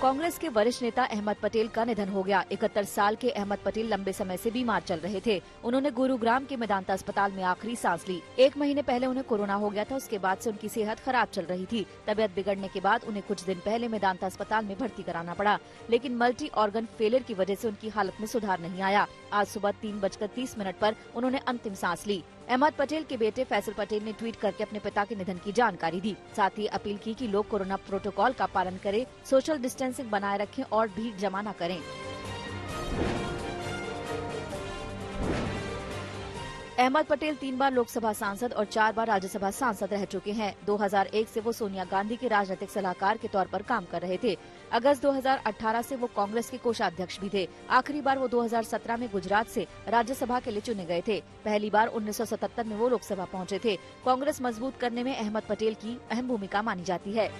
कांग्रेस के वरिष्ठ नेता अहमद पटेल का निधन हो गया। 71 साल के अहमद पटेल लंबे समय से बीमार चल रहे थे। उन्होंने गुरुग्राम के मेदांता अस्पताल में आखिरी सांस ली। 1 महीने पहले उन्हें कोरोना हो गया था। उसके बाद से उनकी सेहत खराब चल रही थी। तबियत बिगड़ने के बाद उन्हें कुछ दिन पहले मेदांता अस्पताल में भर्ती कराना पड़ा, लेकिन मल्टी ऑर्गन फेलियर की वजह से उनकी हालत में सुधार नहीं आया। आज सुबह 3:30 पर उन्होंने अंतिम सांस ली। अहमद पटेल के बेटे फैसल पटेल ने ट्वीट करके अपने पिता के निधन की जानकारी दी। साथ ही अपील की कि लोग कोरोना प्रोटोकॉल का पालन करें, सोशल डिस्टेंसिंग बनाए रखें और भीड़ जमा न करें। अहमद पटेल 3 बार लोकसभा सांसद और 4 बार राज्यसभा सांसद रह चुके हैं। 2001 से वो सोनिया गांधी के राजनीतिक सलाहकार के तौर पर काम कर रहे थे। अगस्त 2018 से वो कांग्रेस के कोषाध्यक्ष भी थे। आखिरी बार वो 2017 में गुजरात से राज्यसभा के लिए चुने गए थे। पहली बार 1977 में वो लोकसभा पहुंचे थे। कांग्रेस मजबूत करने में अहमद पटेल की अहम भूमिका मानी जाती है।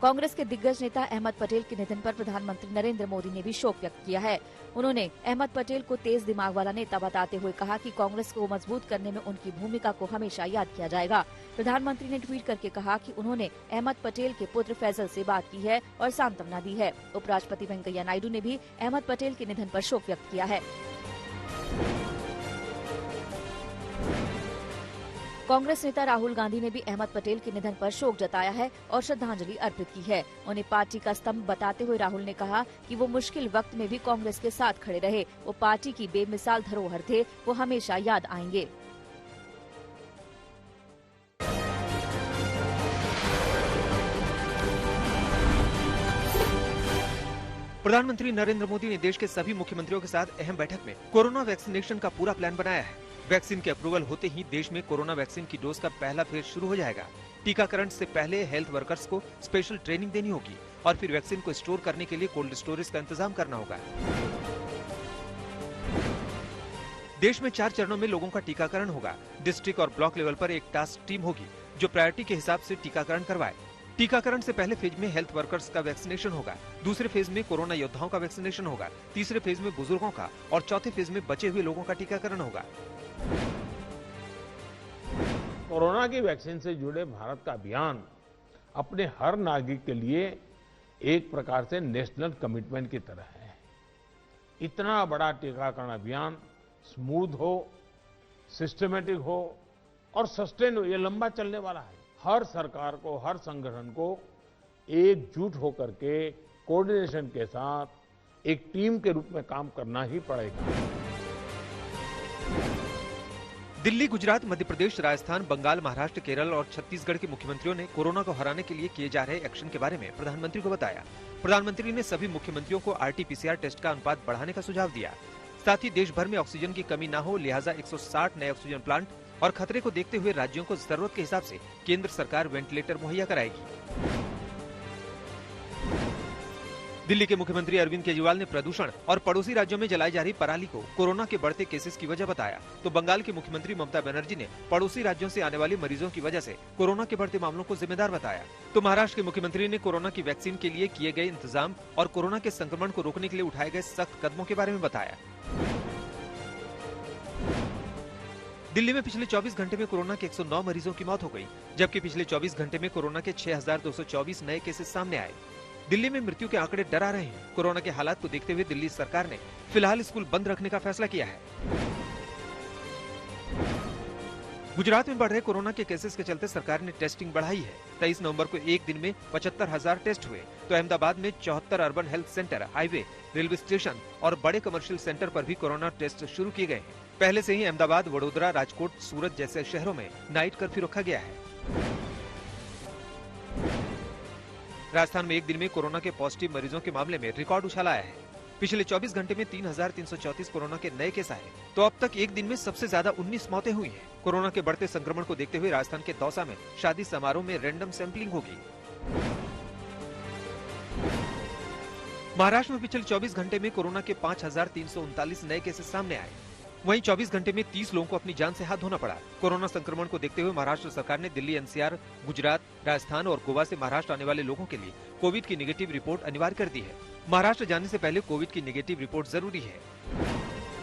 कांग्रेस के दिग्गज नेता अहमद पटेल के निधन पर प्रधानमंत्री नरेंद्र मोदी ने भी शोक व्यक्त किया है। उन्होंने अहमद पटेल को तेज दिमाग वाला नेता बताते हुए कहा कि कांग्रेस को मजबूत करने में उनकी भूमिका को हमेशा याद किया जाएगा। प्रधानमंत्री ने ट्वीट करके कहा कि उन्होंने अहमद पटेल के पुत्र फैसल से बात की है और सांत्वना दी है। उपराष्ट्रपति वेंकैया नायडू ने भी अहमद पटेल के निधन पर शोक व्यक्त किया है। कांग्रेस नेता राहुल गांधी ने भी अहमद पटेल के निधन पर शोक जताया है और श्रद्धांजलि अर्पित की है। उन्हें पार्टी का स्तंभ बताते हुए राहुल ने कहा कि वो मुश्किल वक्त में भी कांग्रेस के साथ खड़े रहे। वो पार्टी की बेमिसाल धरोहर थे, वो हमेशा याद आएंगे। प्रधानमंत्री नरेंद्र मोदी ने देश के सभी मुख्यमंत्रियों के साथ अहम बैठक में कोरोना वैक्सीनेशन का पूरा प्लान बनाया है। वैक्सीन के अप्रूवल होते ही देश में कोरोना वैक्सीन की डोज का पहला फेज शुरू हो जाएगा। टीकाकरण से पहले हेल्थ वर्कर्स को स्पेशल ट्रेनिंग देनी होगी और फिर वैक्सीन को स्टोर करने के लिए कोल्ड स्टोरेज का इंतजाम करना होगा। देश में 4 चरणों में लोगों का टीकाकरण होगा। डिस्ट्रिक्ट और ब्लॉक लेवल पर एक टास्क टीम होगी जो प्रायोरिटी के हिसाब से टीकाकरण करवाए। टीकाकरण से पहले फेज में हेल्थ वर्कर्स का वैक्सीनेशन होगा। दूसरे फेज में कोरोना योद्धाओं का वैक्सीनेशन होगा। तीसरे फेज में बुजुर्गों का और चौथे फेज में बचे हुए लोगों का टीकाकरण होगा। कोरोना की वैक्सीन से जुड़े भारत का अभियान अपने हर नागरिक के लिए एक प्रकार से नेशनल कमिटमेंट की तरह है। इतना बड़ा टीकाकरण अभियान स्मूथ हो, सिस्टमेटिक हो और सस्टेन हो, ये लंबा चलने वाला है। हर सरकार को, हर संगठन को एकजुट होकर के कोऑर्डिनेशन के साथ एक टीम के रूप में काम करना ही पड़ेगा। दिल्ली, गुजरात, मध्य प्रदेश, राजस्थान, बंगाल, महाराष्ट्र, केरल और छत्तीसगढ़ के मुख्यमंत्रियों ने कोरोना को हराने के लिए किए जा रहे एक्शन के बारे में प्रधानमंत्री को बताया। प्रधानमंत्री ने सभी मुख्यमंत्रियों को RT-PCR टेस्ट का अनुपात बढ़ाने का सुझाव दिया। साथ ही देश भर में ऑक्सीजन की कमी न हो, लिहाजा 160 नए ऑक्सीजन प्लांट और खतरे को देखते हुए राज्यों को जरूरत के हिसाब से केंद्र सरकार वेंटिलेटर मुहैया कराएगी। दिल्ली के मुख्यमंत्री अरविंद केजरीवाल ने प्रदूषण और पड़ोसी राज्यों में जलाई जा रही पराली को कोरोना के बढ़ते केसेस की वजह बताया। तो बंगाल की मुख्यमंत्री ममता बनर्जी ने पड़ोसी राज्यों से आने वाले मरीजों की वजह से कोरोना के बढ़ते मामलों को जिम्मेदार बताया। तो महाराष्ट्र के मुख्यमंत्री ने कोरोना की वैक्सीन के लिए किए गए इंतजाम और कोरोना के संक्रमण को रोकने के लिए उठाए गए सख्त कदमों के बारे में बताया। दिल्ली में पिछले 24 घंटे में कोरोना के 109 मरीजों की मौत हो गई, जबकि पिछले 24 घंटे में कोरोना के 6,224 नए केसेस सामने आए। दिल्ली में मृत्यु के आंकड़े डरा रहे हैं। कोरोना के हालात को देखते हुए दिल्ली सरकार ने फिलहाल स्कूल बंद रखने का फैसला किया है। गुजरात में बढ़ रहे कोरोना के केसेस के चलते सरकार ने टेस्टिंग बढ़ाई है। 23 नवंबर को एक दिन में 75,000 टेस्ट हुए। तो अहमदाबाद में 74 urban health centre, highway, railway station और बड़े कमर्शियल सेंटर पर भी कोरोना टेस्ट शुरू किए गए हैं। पहले से ही अहमदाबाद, वडोदरा, राजकोट, सूरत जैसे शहरों में नाइट कर्फ्यू रखा गया है। राजस्थान में एक दिन में कोरोना के पॉजिटिव मरीजों के मामले में रिकॉर्ड उछाल आया है। पिछले 24 घंटे में 3,334 कोरोना के नए केस आए। तो अब तक एक दिन में सबसे ज्यादा 19 मौतें हुई हैं। कोरोना के बढ़ते संक्रमण को देखते हुए राजस्थान के दौसा में शादी समारोह में रैंडम सैंपलिंग होगी। महाराष्ट्र में पिछले 24 घंटे में कोरोना के 5,339 नए केसेस सामने आए। वहीं 24 घंटे में 30 लोगों को अपनी जान से हाथ धोना पड़ा। कोरोना संक्रमण को देखते हुए महाराष्ट्र सरकार ने दिल्ली, NCR, गुजरात, राजस्थान और गोवा से महाराष्ट्र आने वाले लोगों के लिए कोविड की नेगेटिव रिपोर्ट अनिवार्य कर दी है। महाराष्ट्र जाने से पहले कोविड की नेगेटिव रिपोर्ट जरूरी है।